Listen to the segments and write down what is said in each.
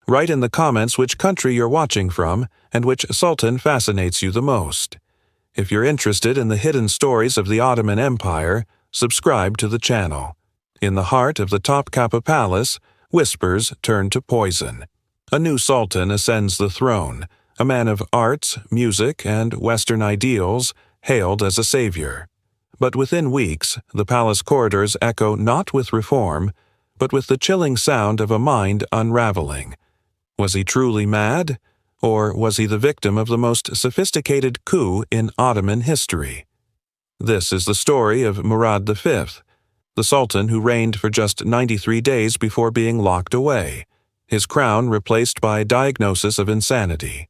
Write in the comments which country you're watching from and which sultan fascinates you the most. If you're interested in the hidden stories of the Ottoman Empire, subscribe to the channel. In the heart of the Topkapı Palace, whispers turn to poison. A new sultan ascends the throne, a man of arts, music, and Western ideals, hailed as a savior. But within weeks, the palace corridors echo not with reform, but with the chilling sound of a mind unraveling. Was he truly mad? Or was he the victim of the most sophisticated coup in Ottoman history? This is the story of Murad V, the sultan who reigned for just 93 days before being locked away, his crown replaced by a diagnosis of insanity.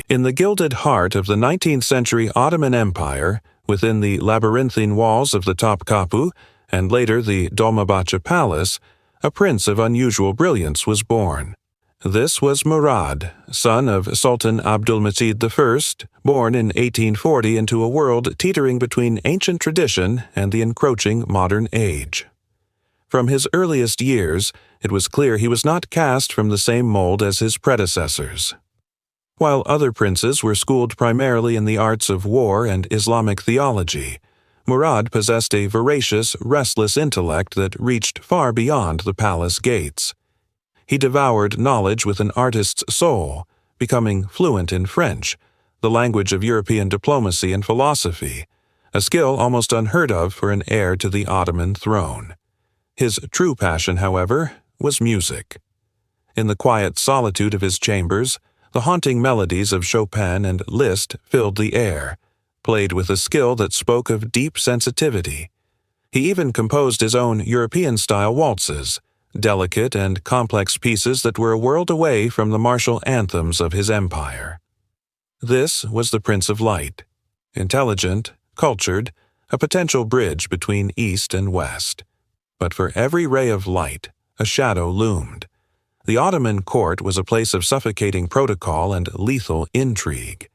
In the gilded heart of the 19th century Ottoman Empire, within the labyrinthine walls of the Topkapı and later the Dolmabahçe Palace, a prince of unusual brilliance was born. This was Murad, son of Sultan Abdülmecid I, born in 1840 into a world teetering between ancient tradition and the encroaching modern age. From his earliest years, it was clear he was not cast from the same mold as his predecessors. While other princes were schooled primarily in the arts of war and Islamic theology, Murad possessed a voracious, restless intellect that reached far beyond the palace gates. He devoured knowledge with an artist's soul, becoming fluent in French, the language of European diplomacy and philosophy, a skill almost unheard of for an heir to the Ottoman throne. His true passion, however, was music. In the quiet solitude of his chambers, the haunting melodies of Chopin and Liszt filled the air, played with a skill that spoke of deep sensitivity. He even composed his own European-style waltzes, delicate and complex pieces that were a world away from the martial anthems of his empire. This was the Prince of Light, intelligent, cultured, a potential bridge between East and West. But for every ray of light, a shadow loomed. The Ottoman court was a place of suffocating protocol and lethal intrigue.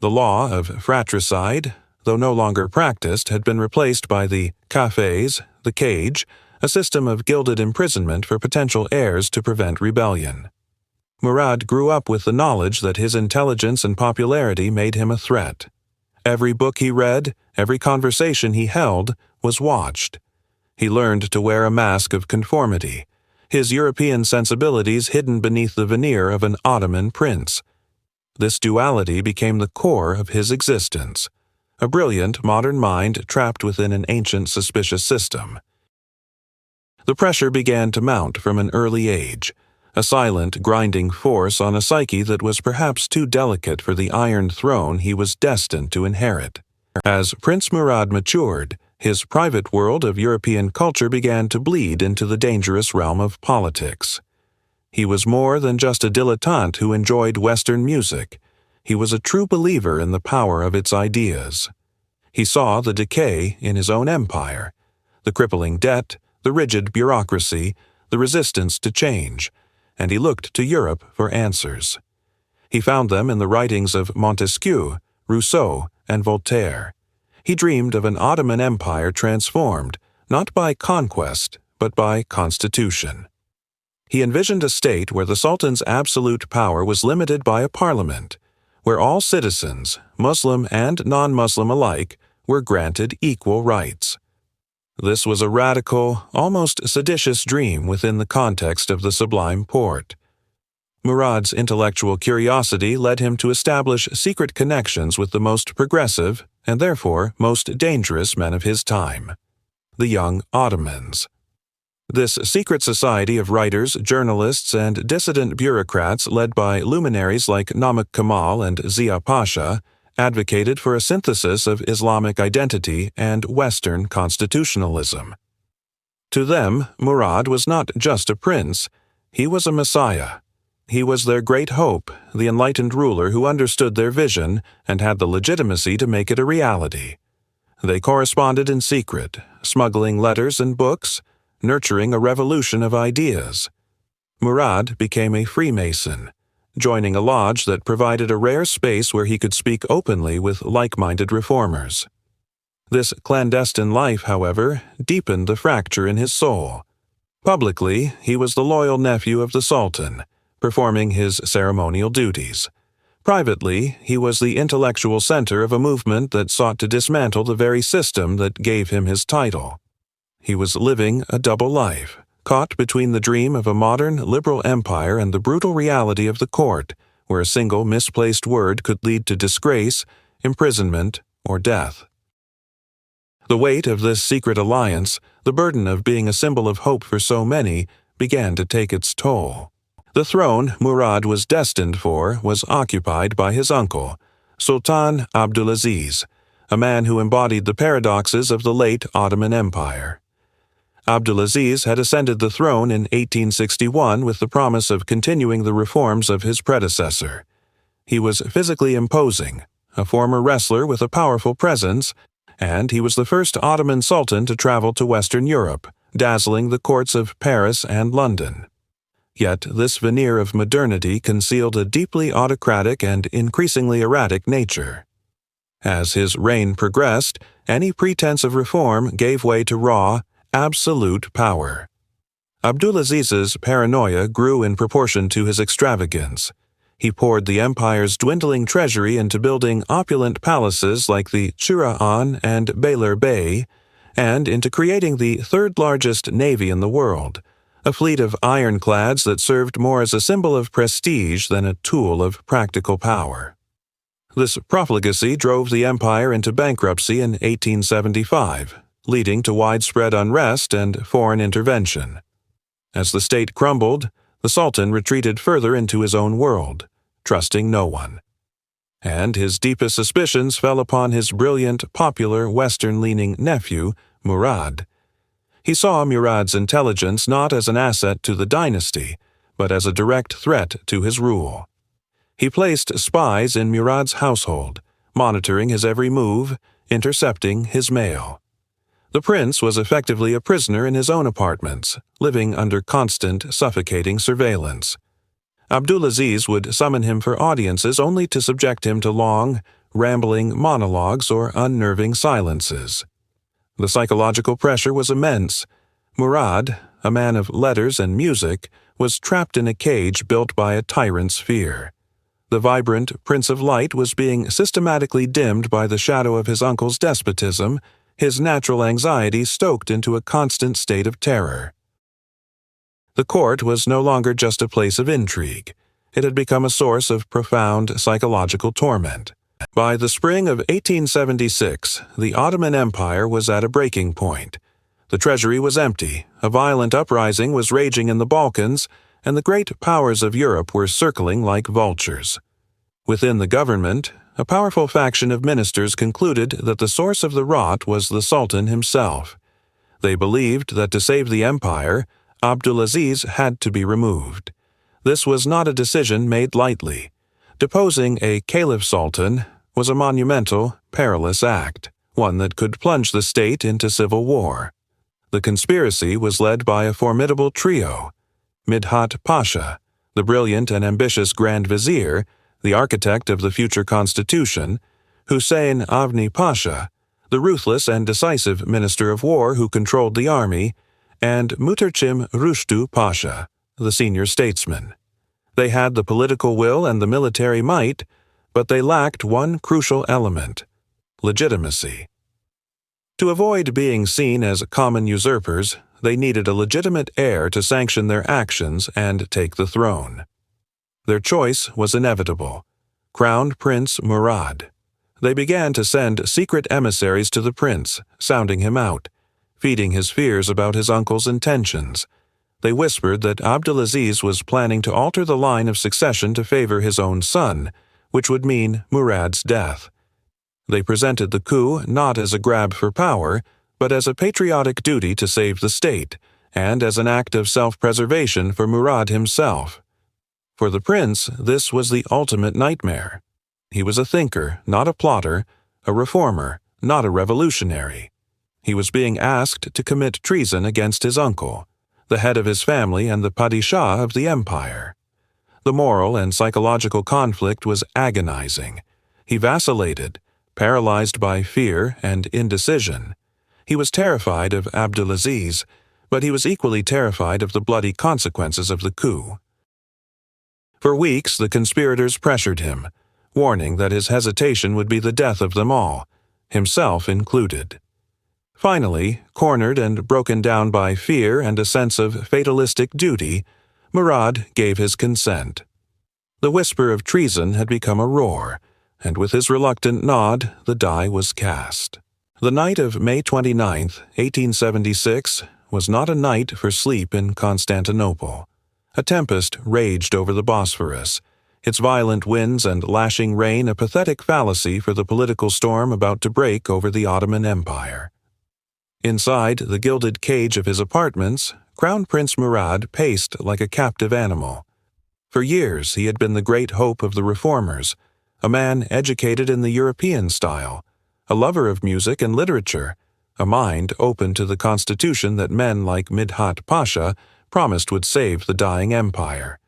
The law of fratricide, though no longer practiced, had been replaced by the cafés, the cage, a system of gilded imprisonment for potential heirs to prevent rebellion. Murad grew up with the knowledge that his intelligence and popularity made him a threat. Every book he read, every conversation he held, was watched. He learned to wear a mask of conformity, his European sensibilities hidden beneath the veneer of an Ottoman prince. This duality became the core of his existence, a brilliant modern mind trapped within an ancient suspicious system. The pressure began to mount from an early age, a silent, grinding force on a psyche that was perhaps too delicate for the Iron Throne he was destined to inherit. As Prince Murad matured, his private world of European culture began to bleed into the dangerous realm of politics. He was more than just a dilettante who enjoyed Western music. He was a true believer in the power of its ideas. He saw the decay in his own empire, the crippling debt, the rigid bureaucracy, the resistance to change, and he looked to Europe for answers. He found them in the writings of Montesquieu, Rousseau, and Voltaire. He dreamed of an Ottoman Empire transformed, not by conquest, but by constitution. He envisioned a state where the Sultan's absolute power was limited by a parliament, where all citizens, Muslim and non-Muslim alike, were granted equal rights. This was a radical, almost seditious dream within the context of the Sublime Porte. Murad's intellectual curiosity led him to establish secret connections with the most progressive, and therefore most dangerous men of his time, the Young Ottomans. This secret society of writers, journalists, and dissident bureaucrats led by luminaries like Namık Kemal and Ziya Pasha advocated for a synthesis of Islamic identity and Western constitutionalism. To them, Murad was not just a prince, he was a messiah. He was their great hope, the enlightened ruler who understood their vision and had the legitimacy to make it a reality. They corresponded in secret, smuggling letters and books, nurturing a revolution of ideas. Murad became a Freemason, joining a lodge that provided a rare space where he could speak openly with like-minded reformers. This clandestine life, however, deepened the fracture in his soul. Publicly, he was the loyal nephew of the Sultan, performing his ceremonial duties. Privately, he was the intellectual center of a movement that sought to dismantle the very system that gave him his title. He was living a double life, caught between the dream of a modern, liberal empire and the brutal reality of the court, where a single misplaced word could lead to disgrace, imprisonment, or death. The weight of this secret alliance, the burden of being a symbol of hope for so many, began to take its toll. The throne Murad was destined for was occupied by his uncle, Sultan Abdülaziz, a man who embodied the paradoxes of the late Ottoman Empire. Abdülaziz had ascended the throne in 1861 with the promise of continuing the reforms of his predecessor. He was physically imposing, a former wrestler with a powerful presence, and he was the first Ottoman Sultan to travel to Western Europe, dazzling the courts of Paris and London. Yet this veneer of modernity concealed a deeply autocratic and increasingly erratic nature. As his reign progressed, any pretense of reform gave way to raw, absolute power. Abdülaziz's paranoia grew in proportion to his extravagance. He poured the empire's dwindling treasury into building opulent palaces like the Chirağan and Beylerbey, and into creating the third-largest navy in the world, a fleet of ironclads that served more as a symbol of prestige than a tool of practical power. This profligacy drove the empire into bankruptcy in 1875, leading to widespread unrest and foreign intervention. As the state crumbled, the Sultan retreated further into his own world, trusting no one. And his deepest suspicions fell upon his brilliant, popular, Western-leaning nephew, Murad. He saw Murad's intelligence not as an asset to the dynasty, but as a direct threat to his rule. He placed spies in Murad's household, monitoring his every move, intercepting his mail. The prince was effectively a prisoner in his own apartments, living under constant, suffocating surveillance. Abdülaziz would summon him for audiences only to subject him to long, rambling monologues or unnerving silences. The psychological pressure was immense. Murad, a man of letters and music, was trapped in a cage built by a tyrant's fear. The vibrant Prince of Light was being systematically dimmed by the shadow of his uncle's despotism, his natural anxiety stoked into a constant state of terror. The court was no longer just a place of intrigue. It had become a source of profound psychological torment. By the spring of 1876, the Ottoman Empire was at a breaking point. The treasury was empty, a violent uprising was raging in the Balkans, and the great powers of Europe were circling like vultures. Within the government, a powerful faction of ministers concluded that the source of the rot was the Sultan himself. They believed that to save the empire, Abdülaziz had to be removed. This was not a decision made lightly. Deposing a caliph sultan was a monumental, perilous act, one that could plunge the state into civil war. The conspiracy was led by a formidable trio: Midhat Pasha, the brilliant and ambitious Grand Vizier, the architect of the future constitution; Hüseyin Avni Pasha, the ruthless and decisive minister of war who controlled the army; and Muhterçim Rüştü Pasha, the senior statesman. They had the political will and the military might, but they lacked one crucial element: legitimacy. To avoid being seen as common usurpers, they needed a legitimate heir to sanction their actions and take the throne. Their choice was inevitable: Crown Prince Murad. They began to send secret emissaries to the prince, sounding him out, feeding his fears about his uncle's intentions. They whispered that Abdülaziz was planning to alter the line of succession to favor his own son, which would mean Murad's death. They presented the coup not as a grab for power, but as a patriotic duty to save the state, and as an act of self-preservation for Murad himself. For the prince, this was the ultimate nightmare. He was a thinker, not a plotter, a reformer, not a revolutionary. He was being asked to commit treason against his uncle, the head of his family and the padishah of the empire. The moral and psychological conflict was agonizing. He vacillated, paralyzed by fear and indecision. He was terrified of Abdülaziz, but he was equally terrified of the bloody consequences of the coup. For weeks the conspirators pressured him, warning that his hesitation would be the death of them all, himself included. Finally, cornered and broken down by fear and a sense of fatalistic duty, Murad gave his consent. The whisper of treason had become a roar, and with his reluctant nod, the die was cast. The night of May 29, 1876, was not a night for sleep in Constantinople. A tempest raged over the Bosphorus, its violent winds and lashing rain a pathetic fallacy for the political storm about to break over the Ottoman Empire. Inside the gilded cage of his apartments, Crown Prince Murad paced like a captive animal. For years he had been the great hope of the reformers, a man educated in the European style, a lover of music and literature, a mind open to the constitution that men like Midhat Pasha promised would save the dying empire.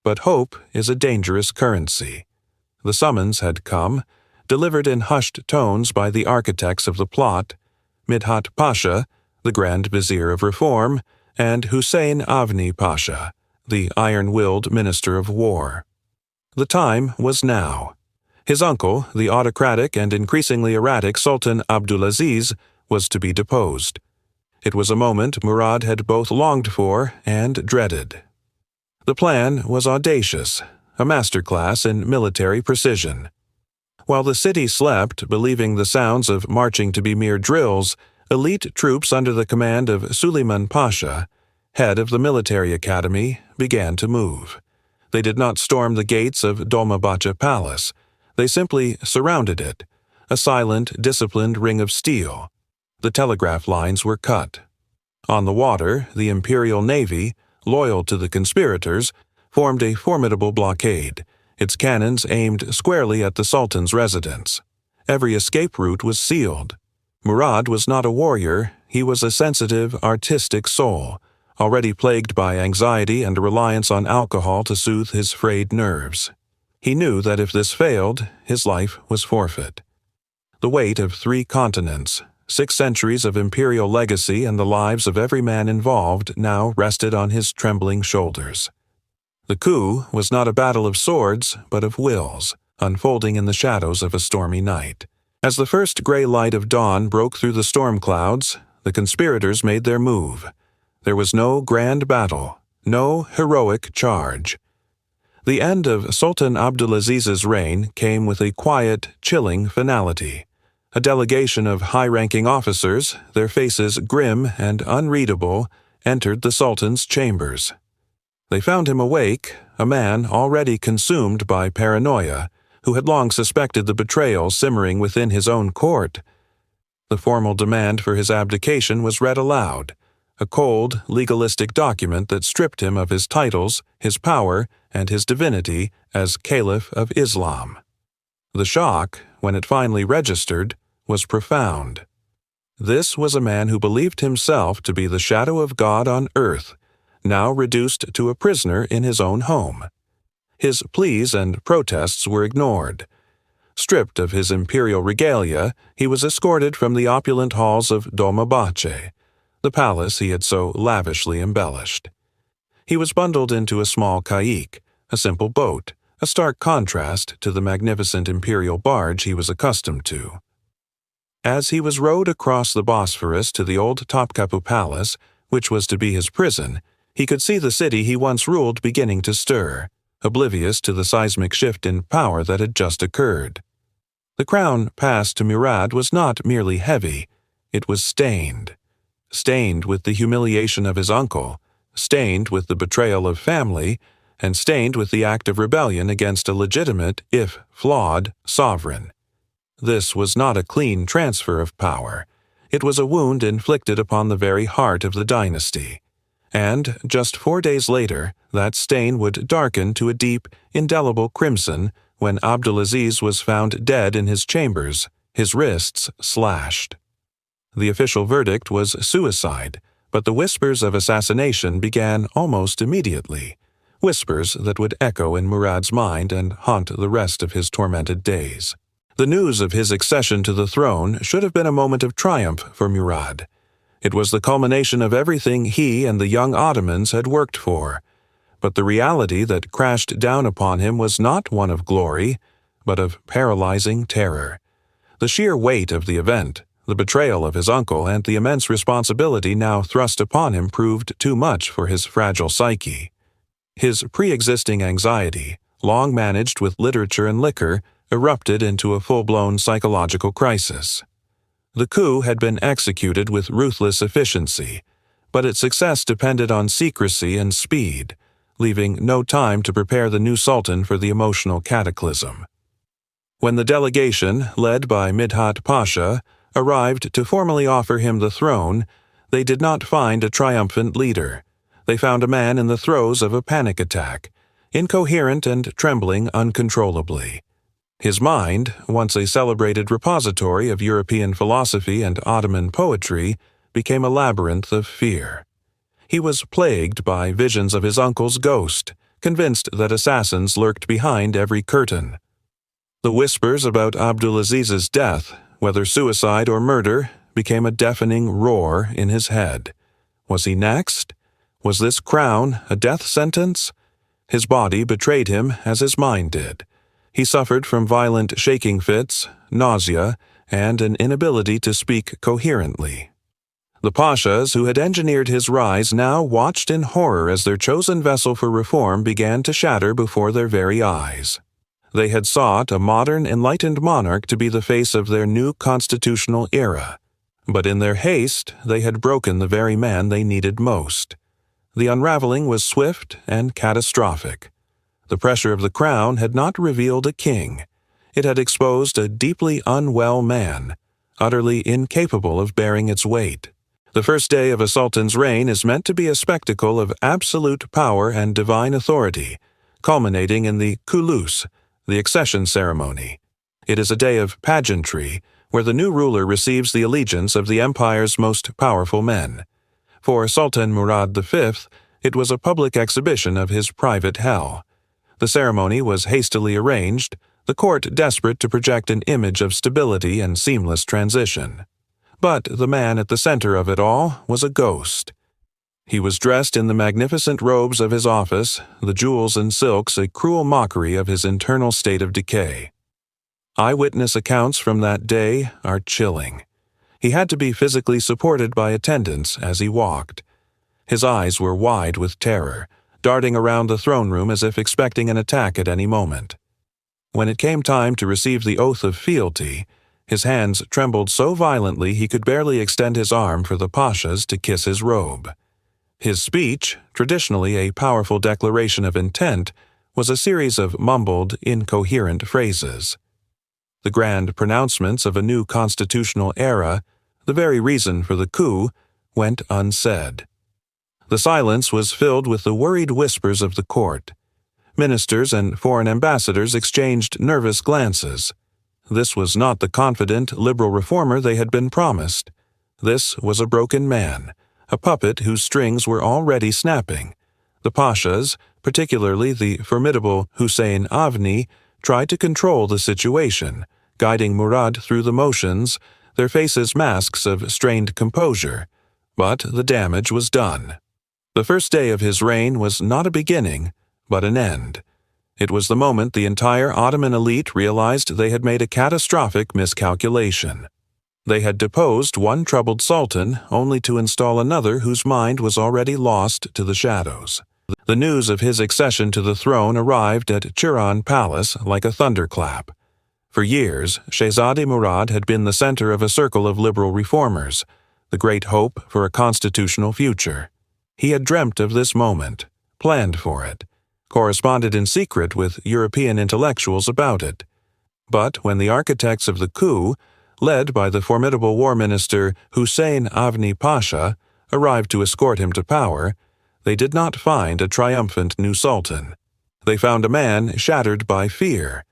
But hope is a dangerous currency. The summons had come, delivered in hushed tones by the architects of the plot, Midhat Pasha, the Grand Vizier of Reform, and Hussein Avni Pasha, the iron-willed Minister of War. The time was now. His uncle, the autocratic and increasingly erratic Sultan Abdülaziz, was to be deposed. It was a moment Murad had both longed for and dreaded. The plan was audacious, a masterclass in military precision. While the city slept, believing the sounds of marching to be mere drills, elite troops under the command of Süleyman Pasha, head of the military academy, began to move. They did not storm the gates of Dolmabahçe Palace. They simply surrounded it, a silent, disciplined ring of steel. The telegraph lines were cut. On the water, the Imperial Navy, loyal to the conspirators, formed a formidable blockade, its cannons aimed squarely at the Sultan's residence. Every escape route was sealed. Murad was not a warrior, he was a sensitive, artistic soul, already plagued by anxiety and a reliance on alcohol to soothe his frayed nerves. He knew that if this failed, his life was forfeit. The weight of 3 continents, 6 centuries of imperial legacy and the lives of every man involved now rested on his trembling shoulders. The coup was not a battle of swords, but of wills, unfolding in the shadows of a stormy night. As the first gray light of dawn broke through the storm clouds, the conspirators made their move. There was no grand battle, no heroic charge. The end of Sultan Abdülaziz's reign came with a quiet, chilling finality. A delegation of high-ranking officers, their faces grim and unreadable, entered the Sultan's chambers. They found him awake, a man already consumed by paranoia, who had long suspected the betrayal simmering within his own court. The formal demand for his abdication was read aloud, a cold, legalistic document that stripped him of his titles, his power, and his divinity as Caliph of Islam. The shock, when it finally registered, was profound. This was a man who believed himself to be the shadow of God on earth, now reduced to a prisoner in his own home. His pleas and protests were ignored. Stripped of his imperial regalia, he was escorted from the opulent halls of Dolmabahçe, the palace he had so lavishly embellished. He was bundled into a small caique, a simple boat, a stark contrast to the magnificent imperial barge he was accustomed to. As he was rowed across the Bosphorus to the old Topkapı Palace, which was to be his prison, he could see the city he once ruled beginning to stir, oblivious to the seismic shift in power that had just occurred. The crown passed to Murad was not merely heavy, it was stained. Stained with the humiliation of his uncle, stained with the betrayal of family, and stained with the act of rebellion against a legitimate, if flawed, sovereign. This was not a clean transfer of power. It was a wound inflicted upon the very heart of the dynasty. And, just 4 days later, that stain would darken to a deep, indelible crimson when Abdülaziz was found dead in his chambers, his wrists slashed. The official verdict was suicide, but the whispers of assassination began almost immediately, whispers that would echo in Murad's mind and haunt the rest of his tormented days. The news of his accession to the throne should have been a moment of triumph for Murad. It was the culmination of everything he and the Young Ottomans had worked for. But the reality that crashed down upon him was not one of glory, but of paralyzing terror. The sheer weight of the event, the betrayal of his uncle, and the immense responsibility now thrust upon him proved too much for his fragile psyche. His pre-existing anxiety, long managed with literature and liquor, erupted into a full-blown psychological crisis. The coup had been executed with ruthless efficiency, but its success depended on secrecy and speed, leaving no time to prepare the new sultan for the emotional cataclysm. When the delegation, led by Midhat Pasha, arrived to formally offer him the throne, they did not find a triumphant leader. They found a man in the throes of a panic attack, incoherent and trembling uncontrollably. His mind, once a celebrated repository of European philosophy and Ottoman poetry, became a labyrinth of fear. He was plagued by visions of his uncle's ghost, convinced that assassins lurked behind every curtain. The whispers about Abdülaziz's death, whether suicide or murder, became a deafening roar in his head. Was he next? Was this crown a death sentence? His body betrayed him as his mind did. He suffered from violent shaking fits, nausea, and an inability to speak coherently. The pashas who had engineered his rise now watched in horror as their chosen vessel for reform began to shatter before their very eyes. They had sought a modern, enlightened monarch to be the face of their new constitutional era, but in their haste they had broken the very man they needed most. The unraveling was swift and catastrophic. The pressure of the crown had not revealed a king. It had exposed a deeply unwell man, utterly incapable of bearing its weight. The first day of a sultan's reign is meant to be a spectacle of absolute power and divine authority, culminating in the kulus, the accession ceremony. It is a day of pageantry, where the new ruler receives the allegiance of the empire's most powerful men. For Sultan Murad V, it was a public exhibition of his private hell. The ceremony was hastily arranged, the court desperate to project an image of stability and seamless transition. But the man at the center of it all was a ghost. He was dressed in the magnificent robes of his office, the jewels and silks a cruel mockery of his internal state of decay. Eyewitness accounts from that day are chilling. He had to be physically supported by attendants as he walked. His eyes were wide with terror, darting around the throne room as if expecting an attack at any moment. When it came time to receive the oath of fealty, his hands trembled so violently he could barely extend his arm for the pashas to kiss his robe. His speech, traditionally a powerful declaration of intent, was a series of mumbled, incoherent phrases. The grand pronouncements of a new constitutional era, the very reason for the coup, went unsaid. The silence was filled with the worried whispers of the court. Ministers and foreign ambassadors exchanged nervous glances. This was not the confident, liberal reformer they had been promised. This was a broken man, a puppet whose strings were already snapping. The pashas, particularly the formidable Hussein Avni, tried to control the situation, guiding Murad through the motions, their faces masks of strained composure. But the damage was done. The first day of his reign was not a beginning, but an end. It was the moment the entire Ottoman elite realized they had made a catastrophic miscalculation. They had deposed one troubled sultan only to install another whose mind was already lost to the shadows. The news of his accession to the throne arrived at Turan Palace like a thunderclap. For years, Shehzade Murad had been the center of a circle of liberal reformers, the great hope for a constitutional future. He had dreamt of this moment, planned for it, corresponded in secret with European intellectuals about it. But when the architects of the coup, led by the formidable war minister Hussein Avni Pasha, arrived to escort him to power, they did not find a triumphant new sultan. They found a man shattered by fear.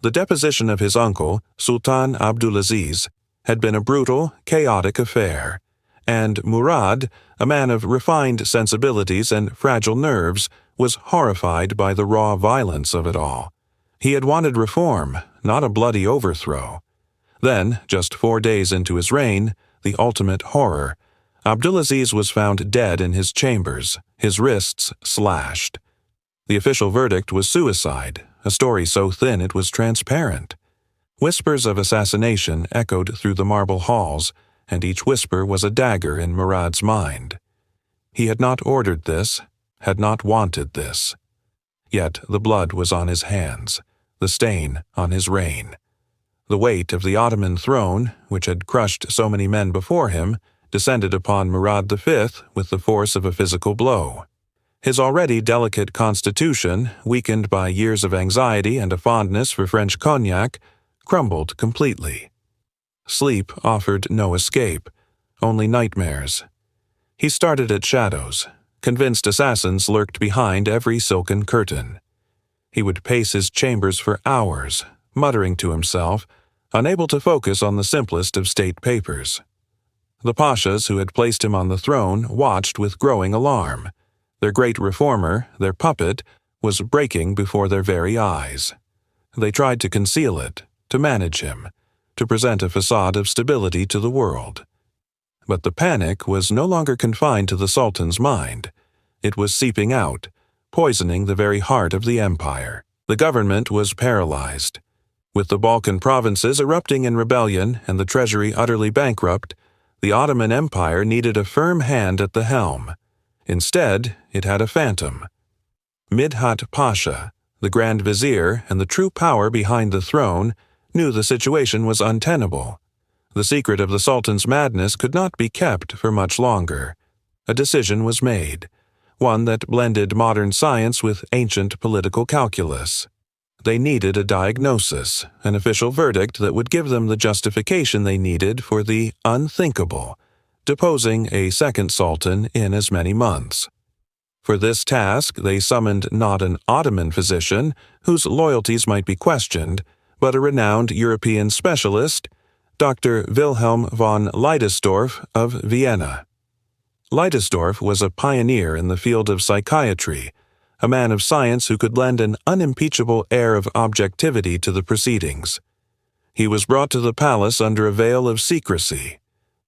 The deposition of his uncle, Sultan Abdülmecid, had been a brutal, chaotic affair, and Murad, a man of refined sensibilities and fragile nerves, was horrified by the raw violence of it all. He had wanted reform, not a bloody overthrow. Then, just 4 days into his reign, the ultimate horror, Abdulaziz was found dead in his chambers, his wrists slashed. The official verdict was suicide, a story so thin it was transparent. Whispers of assassination echoed through the marble halls, and each whisper was a dagger in Murad's mind. He had not ordered this, had not wanted this. Yet the blood was on his hands, the stain on his reign. The weight of the Ottoman throne, which had crushed so many men before him, descended upon Murad V with the force of a physical blow. His already delicate constitution, weakened by years of anxiety and a fondness for French cognac, crumbled completely. Sleep offered no escape, only nightmares. He started at shadows, convinced assassins lurked behind every silken curtain. He would pace his chambers for hours, muttering to himself, unable to focus on the simplest of state papers. The pashas who had placed him on the throne watched with growing alarm. Their great reformer, their puppet, was breaking before their very eyes. They tried to conceal it, to manage him, to present a facade of stability to the world. But the panic was no longer confined to the Sultan's mind. It was seeping out, poisoning the very heart of the empire. The government was paralyzed. With the Balkan provinces erupting in rebellion and the treasury utterly bankrupt, the Ottoman Empire needed a firm hand at the helm. Instead, it had a phantom. Midhat Pasha, the Grand Vizier and the true power behind the throne, knew the situation was untenable. The secret of the Sultan's madness could not be kept for much longer. A decision was made, one that blended modern science with ancient political calculus. They needed a diagnosis, an official verdict that would give them the justification they needed for the unthinkable, deposing a second sultan in as many months. For this task, they summoned not an Ottoman physician, whose loyalties might be questioned, but a renowned European specialist, Dr. Wilhelm von Leidesdorff of Vienna. Leidesdorff was a pioneer in the field of psychiatry, a man of science who could lend an unimpeachable air of objectivity to the proceedings. He was brought to the palace under a veil of secrecy.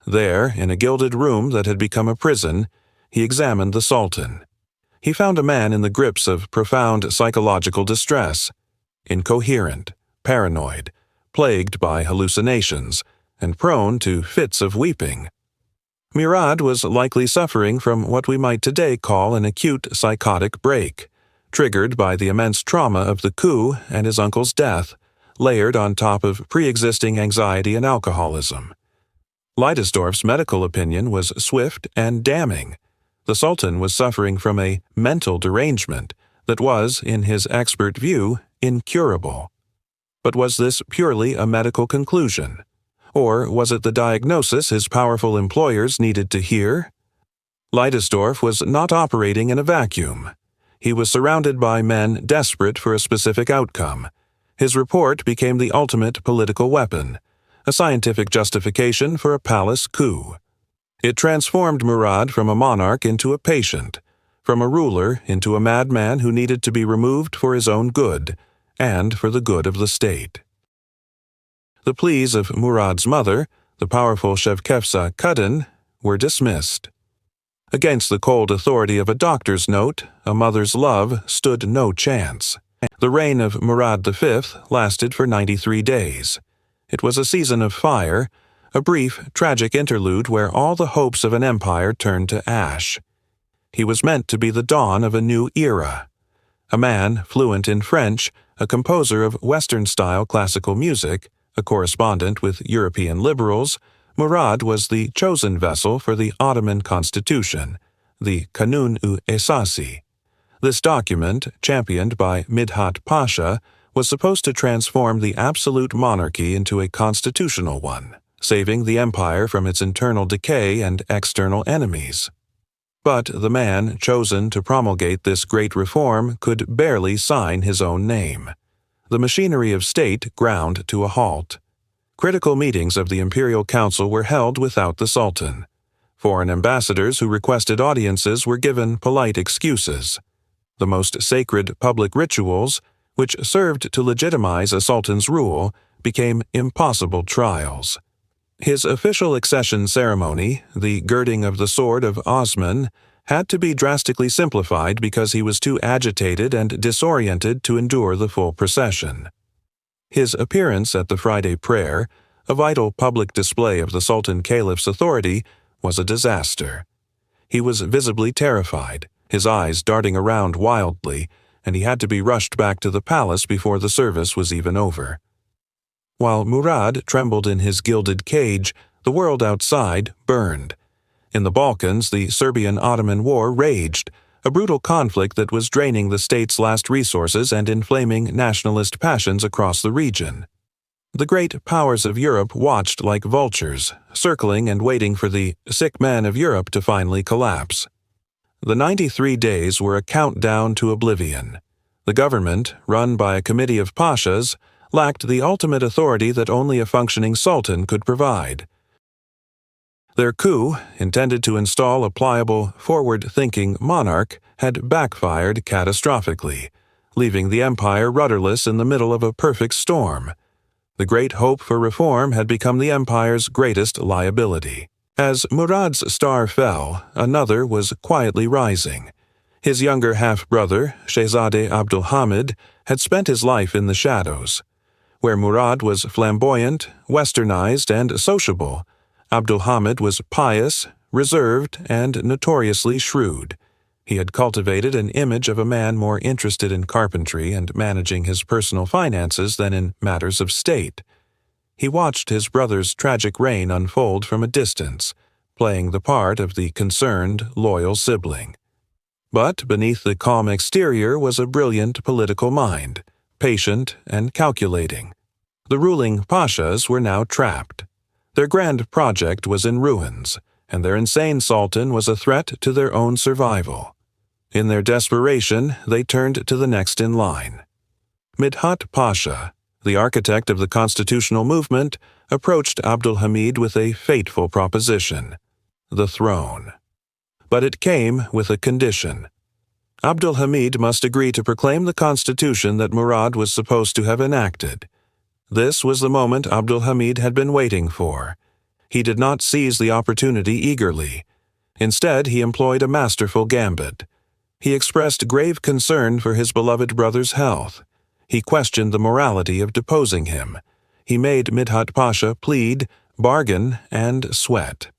There, in a gilded room that had become a prison, he examined the Sultan. He found a man in the grips of profound psychological distress, incoherent, paranoid, plagued by hallucinations, and prone to fits of weeping. Murad was likely suffering from what we might today call an acute psychotic break, triggered by the immense trauma of the coup and his uncle's death, layered on top of pre-existing anxiety and alcoholism. Leidesdorff's medical opinion was swift and damning. The Sultan was suffering from a mental derangement that was, in his expert view, incurable. But was this purely a medical conclusion? Or was it the diagnosis his powerful employers needed to hear? Leidesdorff was not operating in a vacuum. He was surrounded by men desperate for a specific outcome. His report became the ultimate political weapon, a scientific justification for a palace coup. It transformed Murad from a monarch into a patient, from a ruler into a madman who needed to be removed for his own good, and for the good of the state. The pleas of Murad's mother, the powerful Shevkefsa Kadın, were dismissed. Against the cold authority of a doctor's note, a mother's love stood no chance. The reign of Murad V lasted for 93 days. It was a season of fire, a brief, tragic interlude where all the hopes of an empire turned to ash. He was meant to be the dawn of a new era. A man fluent in French, a composer of Western-style classical music, a correspondent with European liberals, Murad was the chosen vessel for the Ottoman constitution, the Kanun-u Esasi. This document, championed by Midhat Pasha, was supposed to transform the absolute monarchy into a constitutional one, saving the empire from its internal decay and external enemies. But the man chosen to promulgate this great reform could barely sign his own name. The machinery of state ground to a halt. Critical meetings of the Imperial Council were held without the Sultan. Foreign ambassadors who requested audiences were given polite excuses. The most sacred public rituals, which served to legitimize a sultan's rule, became impossible trials. His official accession ceremony, the girding of the sword of Osman, had to be drastically simplified because he was too agitated and disoriented to endure the full procession. His appearance at the Friday prayer, a vital public display of the Sultan Caliph's authority, was a disaster. He was visibly terrified, his eyes darting around wildly, and he had to be rushed back to the palace before the service was even over. While Murad trembled in his gilded cage, the world outside burned. In the Balkans, the Serbian-Ottoman War raged, a brutal conflict that was draining the state's last resources and inflaming nationalist passions across the region. The great powers of Europe watched like vultures, circling and waiting for the sick man of Europe to finally collapse. The 93 days were a countdown to oblivion. The government, run by a committee of pashas, lacked the ultimate authority that only a functioning sultan could provide. Their coup, intended to install a pliable, forward-thinking monarch, had backfired catastrophically, leaving the empire rudderless in the middle of a perfect storm. The great hope for reform had become the empire's greatest liability. As Murad's star fell, another was quietly rising. His younger half-brother, Shehzade Abdülhamid, had spent his life in the shadows. Where Murad was flamboyant, westernized, and sociable, Abdülhamid was pious, reserved, and notoriously shrewd. He had cultivated an image of a man more interested in carpentry and managing his personal finances than in matters of state. He watched his brother's tragic reign unfold from a distance, playing the part of the concerned, loyal sibling. But beneath the calm exterior was a brilliant political mind, patient and calculating. The ruling pashas were now trapped. Their grand project was in ruins, and their insane sultan was a threat to their own survival. In their desperation, they turned to the next in line. Midhat Pasha, the architect of the constitutional movement, approached Abdülhamid with a fateful proposition: the throne. But it came with a condition. Abdülhamid must agree to proclaim the constitution that Murad was supposed to have enacted. This was the moment Abdülhamid had been waiting for. He did not seize the opportunity eagerly. Instead, he employed a masterful gambit. He expressed grave concern for his beloved brother's health. He questioned the morality of deposing him. He made Midhat Pasha plead, bargain, and sweat.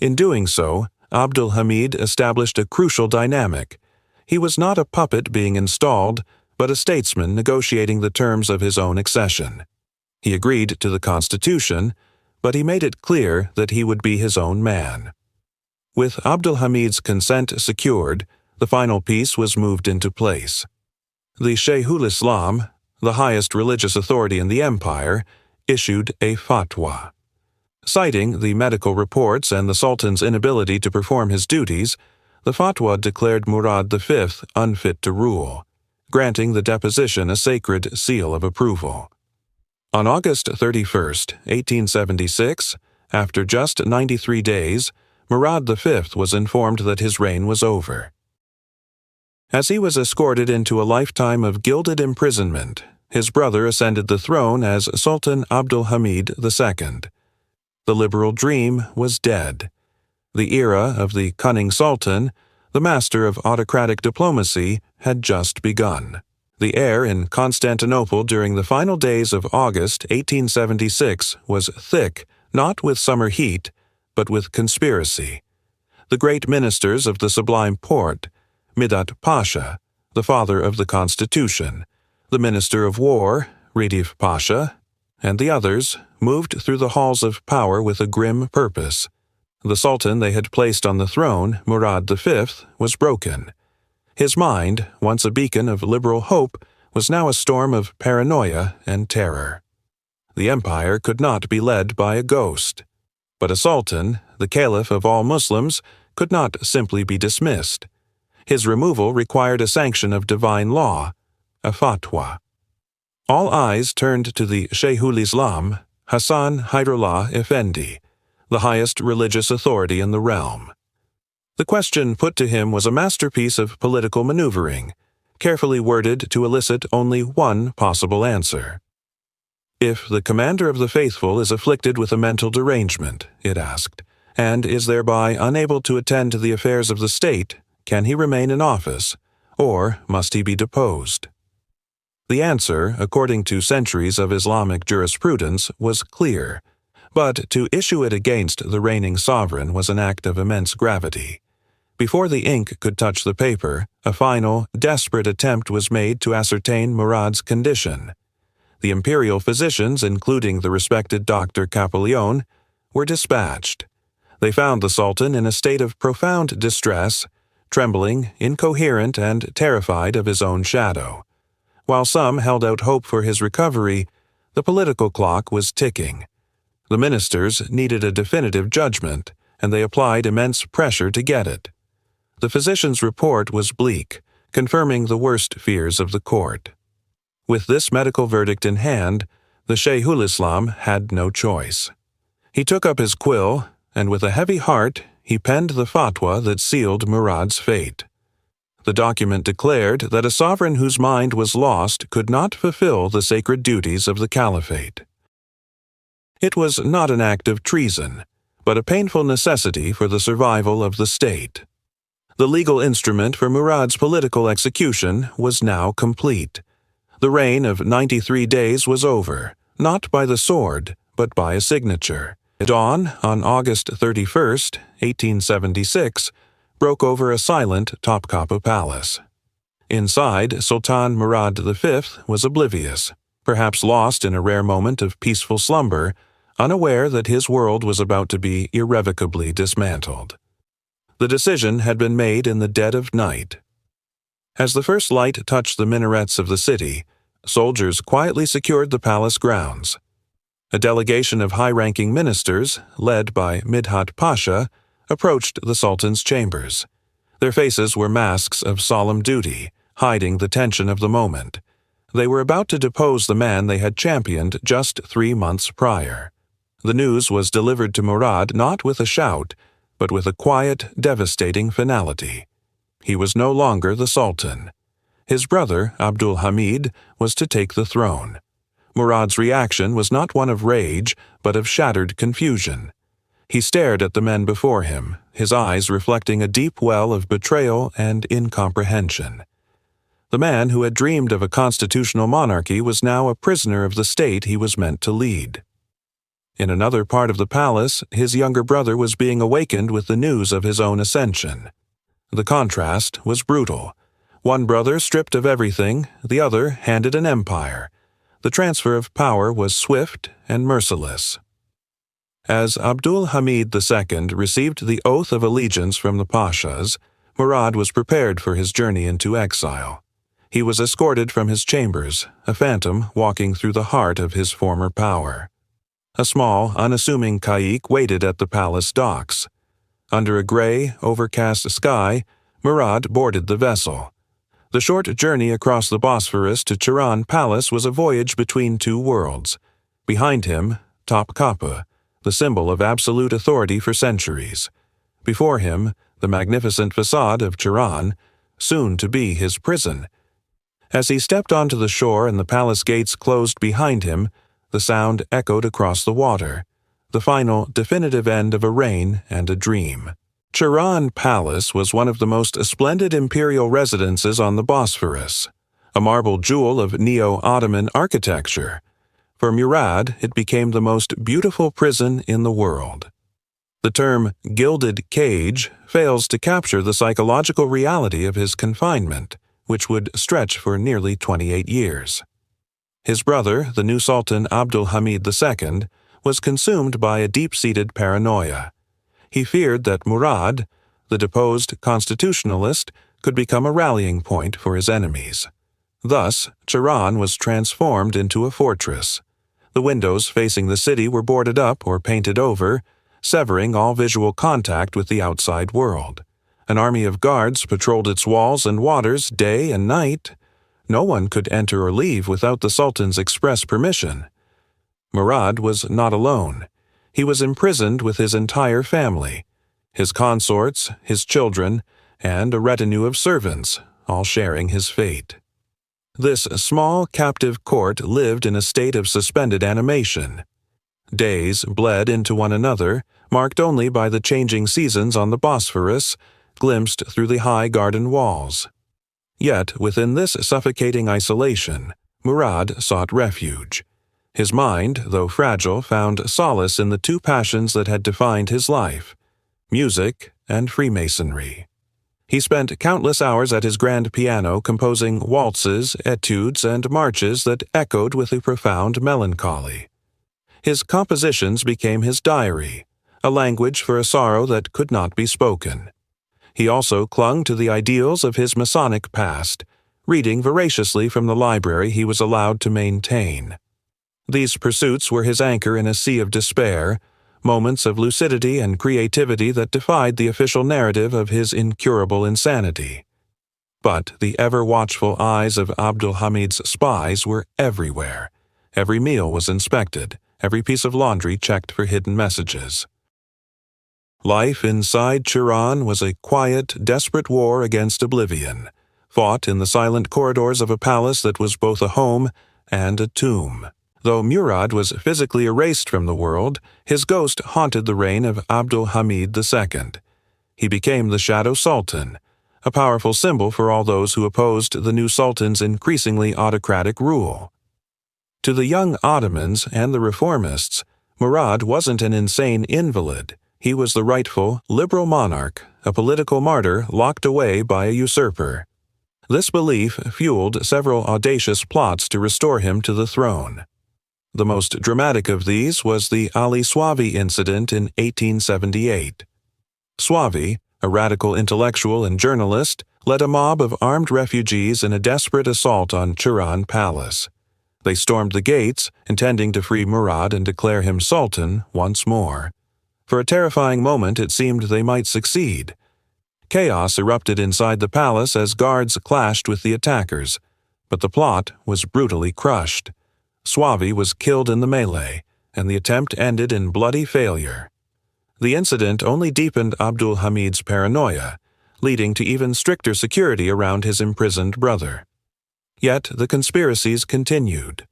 In doing so, Abdülhamid established a crucial dynamic. He was not a puppet being installed, but a statesman negotiating the terms of his own accession. He agreed to the constitution, but he made it clear that he would be his own man. With Abdülhamid's consent secured, the final piece was moved into place. The Sheikhul Islam, the highest religious authority in the empire, issued a fatwa. Citing the medical reports and the Sultan's inability to perform his duties, the fatwa declared Murad V unfit to rule, granting the deposition a sacred seal of approval. On August 31, 1876, after just 93 days, Murad V was informed that his reign was over. As he was escorted into a lifetime of gilded imprisonment, his brother ascended the throne as Sultan Abdülhamid II. The liberal dream was dead. The era of the cunning sultan, the master of autocratic diplomacy, had just begun. The air in Constantinople during the final days of August 1876 was thick, not with summer heat, but with conspiracy. The great ministers of the Sublime Porte, Midhat Pasha, the father of the Constitution, the Minister of War, Redif Pasha, and the others, moved through the halls of power with a grim purpose. The Sultan they had placed on the throne, Murad V, was broken. His mind, once a beacon of liberal hope, was now a storm of paranoia and terror. The empire could not be led by a ghost. But a sultan, the caliph of all Muslims, could not simply be dismissed. His removal required a sanction of divine law, a fatwa. All eyes turned to the Sheikhul Islam, Hasan Hayrullah Effendi, the highest religious authority in the realm. The question put to him was a masterpiece of political maneuvering, carefully worded to elicit only one possible answer. If the commander of the faithful is afflicted with a mental derangement, it asked, and is thereby unable to attend to the affairs of the state, can he remain in office, or must he be deposed? The answer, according to centuries of Islamic jurisprudence, was clear, but to issue it against the reigning sovereign was an act of immense gravity. Before the ink could touch the paper, a final, desperate attempt was made to ascertain Murad's condition. The imperial physicians, including the respected Dr. Capellion, were dispatched. They found the Sultan in a state of profound distress, trembling, incoherent, and terrified of his own shadow. While some held out hope for his recovery, the political clock was ticking. The ministers needed a definitive judgment, and they applied immense pressure to get it. The physician's report was bleak, confirming the worst fears of the court. With this medical verdict in hand, the Shaykhul Islam had no choice. He took up his quill, and with a heavy heart, he penned the fatwa that sealed Murad's fate. The document declared that a sovereign whose mind was lost could not fulfill the sacred duties of the caliphate. It was not an act of treason, but a painful necessity for the survival of the state. The legal instrument for Murad's political execution was now complete. The reign of 93 days was over, not by the sword, but by a signature. Dawn, on August 31, 1876, broke over a silent Topkapı Palace. Inside, Sultan Murad V was oblivious, perhaps lost in a rare moment of peaceful slumber, unaware that his world was about to be irrevocably dismantled. The decision had been made in the dead of night. As the first light touched the minarets of the city, soldiers quietly secured the palace grounds. A delegation of high-ranking ministers, led by Midhat Pasha, approached the Sultan's chambers. Their faces were masks of solemn duty, hiding the tension of the moment. They were about to depose the man they had championed just 3 months prior. The news was delivered to Murad not with a shout, but with a quiet, devastating finality. He was no longer the Sultan. His brother, Abdul Hamid, was to take the throne. Murad's reaction was not one of rage, but of shattered confusion. He stared at the men before him, his eyes reflecting a deep well of betrayal and incomprehension. The man who had dreamed of a constitutional monarchy was now a prisoner of the state he was meant to lead. In another part of the palace, his younger brother was being awakened with the news of his own ascension. The contrast was brutal. One brother stripped of everything, the other handed an empire. The transfer of power was swift and merciless. As Abdul Hamid II received the oath of allegiance from the Pashas, Murad was prepared for his journey into exile. He was escorted from his chambers, a phantom walking through the heart of his former power. A small, unassuming caïque waited at the palace docks. Under a gray, overcast sky, Murad boarded the vessel. The short journey across the Bosphorus to Turan Palace was a voyage between two worlds. Behind him, Topkapı, the symbol of absolute authority for centuries. Before him, the magnificent facade of Turan, soon to be his prison. As he stepped onto the shore and the palace gates closed behind him, the sound echoed across the water, the final, definitive end of a reign and a dream. Turan Palace was one of the most splendid imperial residences on the Bosphorus, a marble jewel of Neo-Ottoman architecture. For Murad, it became the most beautiful prison in the world. The term gilded cage fails to capture the psychological reality of his confinement, which would stretch for nearly 28 years. His brother, the new Sultan Abdul Hamid II, was consumed by a deep-seated paranoia. He feared that Murad, the deposed constitutionalist, could become a rallying point for his enemies. Thus, Turan was transformed into a fortress. The windows facing the city were boarded up or painted over, severing all visual contact with the outside world. An army of guards patrolled its walls and waters day and night. No one could enter or leave without the Sultan's express permission. Murad was not alone. He was imprisoned with his entire family, his consorts, his children, and a retinue of servants, all sharing his fate. This small captive court lived in a state of suspended animation. Days bled into one another, marked only by the changing seasons on the Bosphorus, glimpsed through the high garden walls. Yet, within this suffocating isolation, Murad sought refuge. His mind, though fragile, found solace in the two passions that had defined his life: music and Freemasonry. He spent countless hours at his grand piano composing waltzes, etudes, and marches that echoed with a profound melancholy. His compositions became his diary, a language for a sorrow that could not be spoken. He also clung to the ideals of his Masonic past, reading voraciously from the library he was allowed to maintain. These pursuits were his anchor in a sea of despair, moments of lucidity and creativity that defied the official narrative of his incurable insanity. But the ever-watchful eyes of Abdülhamid's spies were everywhere. Every meal was inspected, every piece of laundry checked for hidden messages. Life inside Turan was a quiet, desperate war against oblivion, fought in the silent corridors of a palace that was both a home and a tomb. Though Murad was physically erased from the world, his ghost haunted the reign of Abdülhamid II. He became the Shadow Sultan, a powerful symbol for all those who opposed the new sultan's increasingly autocratic rule. To the young Ottomans and the reformists, Murad wasn't an insane invalid. He was the rightful, liberal monarch, a political martyr locked away by a usurper. This belief fueled several audacious plots to restore him to the throne. The most dramatic of these was the Ali Suavi incident in 1878. Suavi, a radical intellectual and journalist, led a mob of armed refugees in a desperate assault on Turan Palace. They stormed the gates, intending to free Murad and declare him sultan once more. For a terrifying moment it seemed they might succeed. Chaos erupted inside the palace as guards clashed with the attackers, but the plot was brutally crushed. Suavi was killed in the melee, and the attempt ended in bloody failure. The incident only deepened Abdülhamid's paranoia, leading to even stricter security around his imprisoned brother. Yet the conspiracies continued.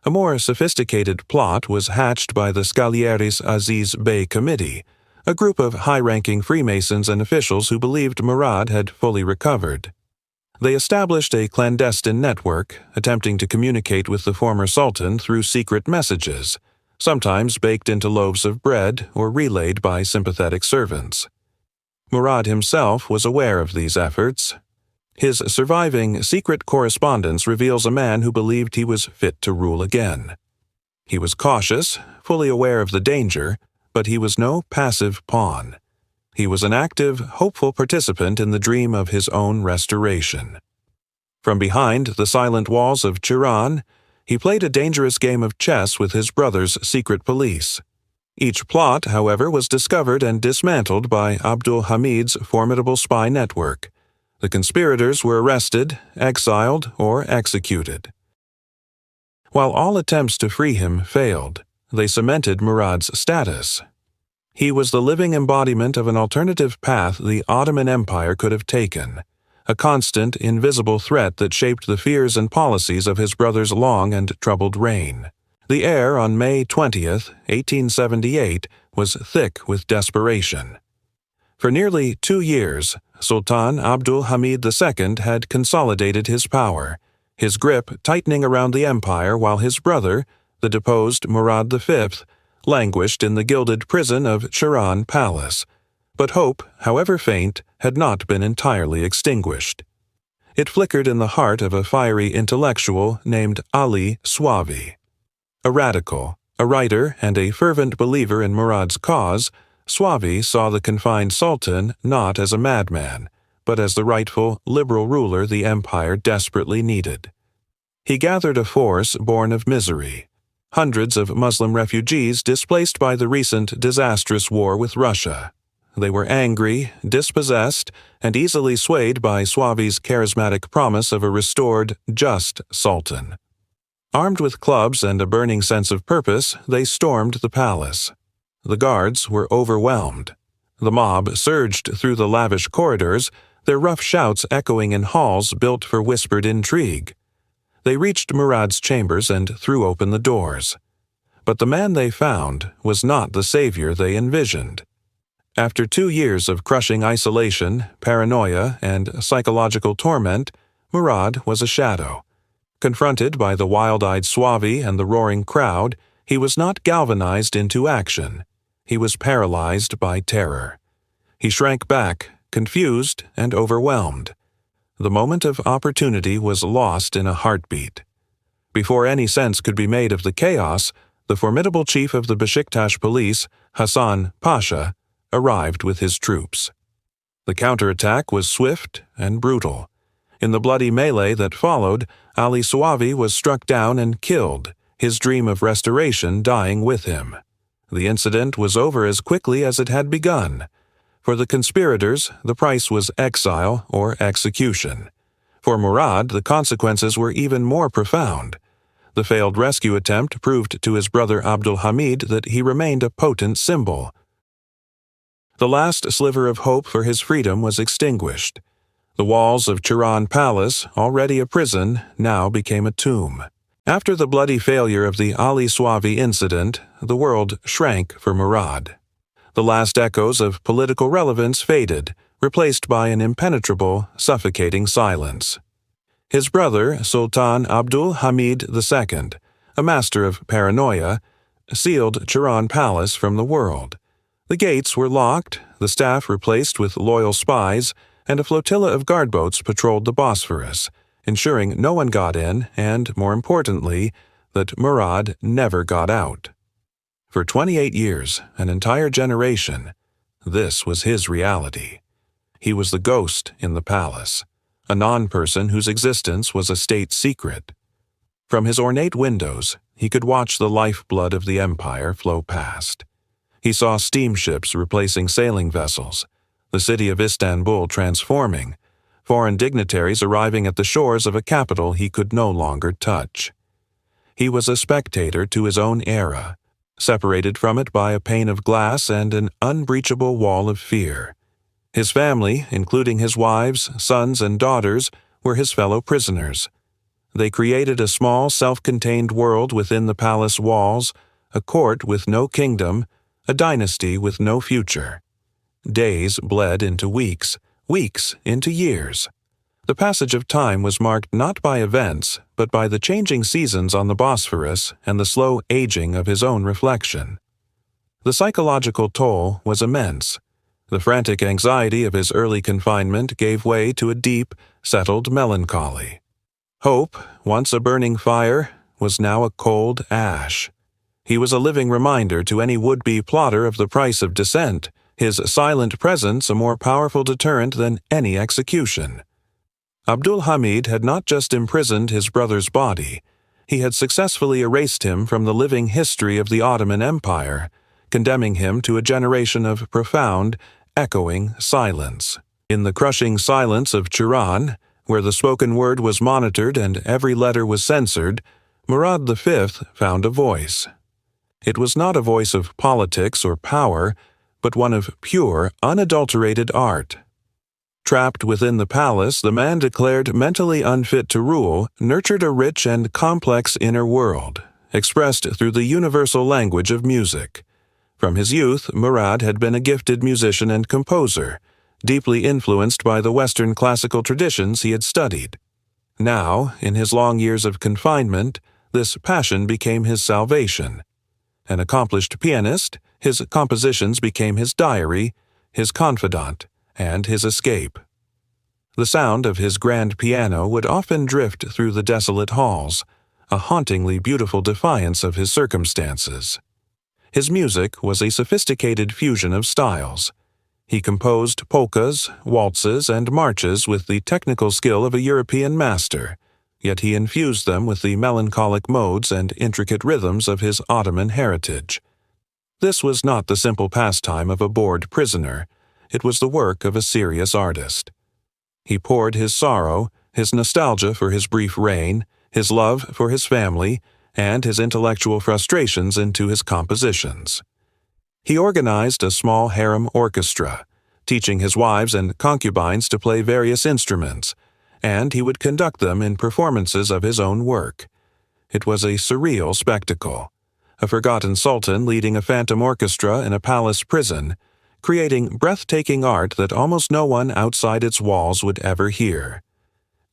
A more sophisticated plot was hatched by the Scalieris Aziz Bey Committee, a group of high-ranking Freemasons and officials who believed Murad had fully recovered. They established a clandestine network, attempting to communicate with the former sultan through secret messages, sometimes baked into loaves of bread or relayed by sympathetic servants. Murad himself was aware of these efforts. His surviving secret correspondence reveals a man who believed he was fit to rule again. He was cautious, fully aware of the danger, but he was no passive pawn. He was an active, hopeful participant in the dream of his own restoration. From behind the silent walls of Turan, he played a dangerous game of chess with his brother's secret police. Each plot, however, was discovered and dismantled by Abdülhamid's formidable spy network. The conspirators were arrested, exiled, or executed. While all attempts to free him failed, they cemented Murad's status. He was the living embodiment of an alternative path the Ottoman Empire could have taken, a constant, invisible threat that shaped the fears and policies of his brother's long and troubled reign. The air on May 20th, 1878, was thick with desperation. For nearly 2 years, Sultan Abdülhamid II had consolidated his power, his grip tightening around the empire while his brother, the deposed Murad V, languished in the gilded prison of Turan Palace. But hope, however faint, had not been entirely extinguished. It flickered in the heart of a fiery intellectual named Ali Suavi. A radical, a writer, and a fervent believer in Murad's cause, Suavi saw the confined sultan not as a madman, but as the rightful, liberal ruler the empire desperately needed. He gathered a force born of misery, hundreds of Muslim refugees displaced by the recent disastrous war with Russia. They were angry, dispossessed, and easily swayed by Suavi's charismatic promise of a restored, just sultan. Armed with clubs and a burning sense of purpose, they stormed the palace. The guards were overwhelmed. The mob surged through the lavish corridors, their rough shouts echoing in halls built for whispered intrigue. They reached Murad's chambers and threw open the doors. But the man they found was not the savior they envisioned. After 2 years of crushing isolation, paranoia, and psychological torment, Murad was a shadow. Confronted by the wild-eyed Suavi and the roaring crowd, he was not galvanized into action. He was paralyzed by terror. He shrank back, confused and overwhelmed. The moment of opportunity was lost in a heartbeat. Before any sense could be made of the chaos, the formidable chief of the Beşiktaş police, Hasan Pasha, arrived with his troops. The counterattack was swift and brutal. In the bloody melee that followed, Ali Suavi was struck down and killed, his dream of restoration dying with him. The incident was over as quickly as it had begun. For the conspirators, the price was exile or execution. For Murad, the consequences were even more profound. The failed rescue attempt proved to his brother Abdülhamid that he remained a potent symbol. The last sliver of hope for his freedom was extinguished. The walls of Turan Palace, already a prison, now became a tomb. After the bloody failure of the Ali Suavi incident, the world shrank for Murad. The last echoes of political relevance faded, replaced by an impenetrable, suffocating silence. His brother, Sultan Abdülhamid II, a master of paranoia, sealed Turan Palace from the world. The gates were locked, the staff replaced with loyal spies, and a flotilla of guard-boats patrolled the Bosphorus, ensuring no one got in and, more importantly, that Murad never got out. For 28 years, an entire generation, this was his reality. He was the ghost in the palace, a non-person whose existence was a state secret. From his ornate windows, he could watch the lifeblood of the empire flow past. He saw steamships replacing sailing vessels, the city of Istanbul transforming, foreign dignitaries arriving at the shores of a capital he could no longer touch. He was a spectator to his own era, separated from it by a pane of glass and an unbreachable wall of fear. His family, including his wives, sons, and daughters, were his fellow prisoners. They created a small, self-contained world within the palace walls, a court with no kingdom, a dynasty with no future. Days bled into weeks, weeks into years. The passage of time was marked not by events, but by the changing seasons on the Bosphorus and the slow aging of his own reflection. The psychological toll was immense. The frantic anxiety of his early confinement gave way to a deep, settled melancholy. Hope, once a burning fire, was now a cold ash. He was a living reminder to any would-be plotter of the price of dissent, his silent presence a more powerful deterrent than any execution. Abdülhamid had not just imprisoned his brother's body, he had successfully erased him from the living history of the Ottoman Empire, condemning him to a generation of profound, echoing silence. In the crushing silence of Turan, where the spoken word was monitored and every letter was censored, Murad V found a voice. It was not a voice of politics or power, but one of pure, unadulterated art. Trapped within the palace, the man declared mentally unfit to rule, nurtured a rich and complex inner world, expressed through the universal language of music. From his youth, Murad had been a gifted musician and composer, deeply influenced by the Western classical traditions he had studied. Now, in his long years of confinement, this passion became his salvation. An accomplished pianist, his compositions became his diary, his confidant, and his escape. The sound of his grand piano would often drift through the desolate halls, a hauntingly beautiful defiance of his circumstances. His music was a sophisticated fusion of styles. He composed polkas, waltzes, and marches with the technical skill of a European master, yet he infused them with the melancholic modes and intricate rhythms of his Ottoman heritage. This was not the simple pastime of a bored prisoner. It was the work of a serious artist. He poured his sorrow, his nostalgia for his brief reign, his love for his family, and his intellectual frustrations into his compositions. He organized a small harem orchestra, teaching his wives and concubines to play various instruments, and he would conduct them in performances of his own work. It was a surreal spectacle. a forgotten sultan leading a phantom orchestra in a palace prison, creating breathtaking art that almost no one outside its walls would ever hear.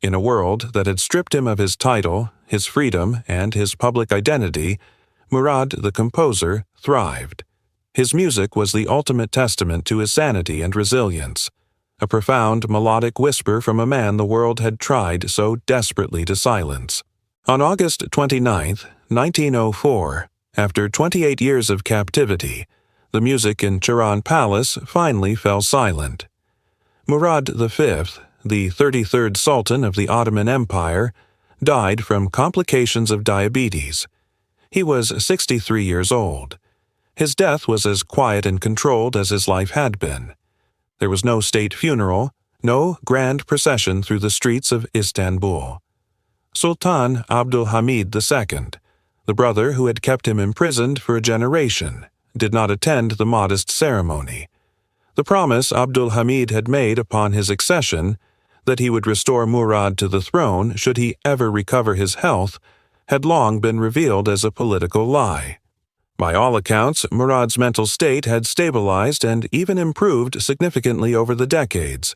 In a world that had stripped him of his title, his freedom, and his public identity, Murad the composer thrived. His music was the ultimate testament to his sanity and resilience, a profound melodic whisper from a man the world had tried so desperately to silence. On August 29, 1904, after 28 years of captivity, the music in Turan Palace finally fell silent. Murad V, the 33rd Sultan of the Ottoman Empire, died from complications of diabetes. He was 63 years old. His death was as quiet and controlled as his life had been. There was no state funeral, no grand procession through the streets of Istanbul. Sultan Abdülmecid II, the brother who had kept him imprisoned for a generation, did not attend the modest ceremony. The promise Abdülmecid had made upon his accession, that he would restore Murad to the throne should he ever recover his health, had long been revealed as a political lie. By all accounts, Murad's mental state had stabilized and even improved significantly over the decades.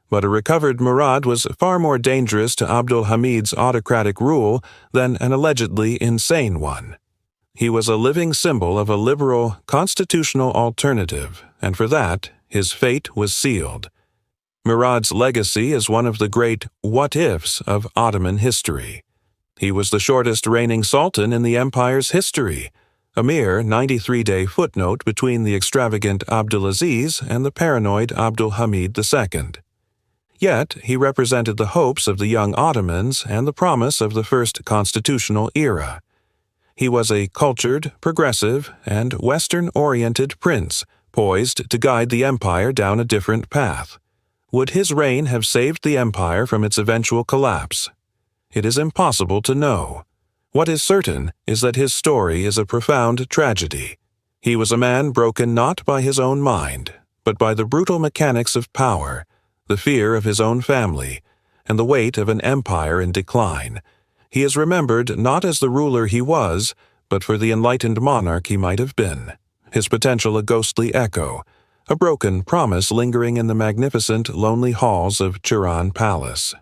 But a recovered Murad was far more dangerous to Abdülmecid's autocratic rule than an allegedly insane one. He was a living symbol of a liberal, constitutional alternative, and for that, his fate was sealed. Murad's legacy is one of the great what-ifs of Ottoman history. He was the shortest reigning sultan in the empire's history, a mere 93-day footnote between the extravagant Abdulaziz and the paranoid Abdülmecid II. Yet he represented the hopes of the Young Ottomans and the promise of the first constitutional era. He was a cultured, progressive, and Western-oriented prince, poised to guide the empire down a different path. Would his reign have saved the empire from its eventual collapse? It is impossible to know. What is certain is that his story is a profound tragedy. He was a man broken not by his own mind, but by the brutal mechanics of power, the fear of his own family, and the weight of an empire in decline. He is remembered not as the ruler he was, but for the enlightened monarch he might have been, his potential a ghostly echo, a broken promise lingering in the magnificent, lonely halls of Turan Palace.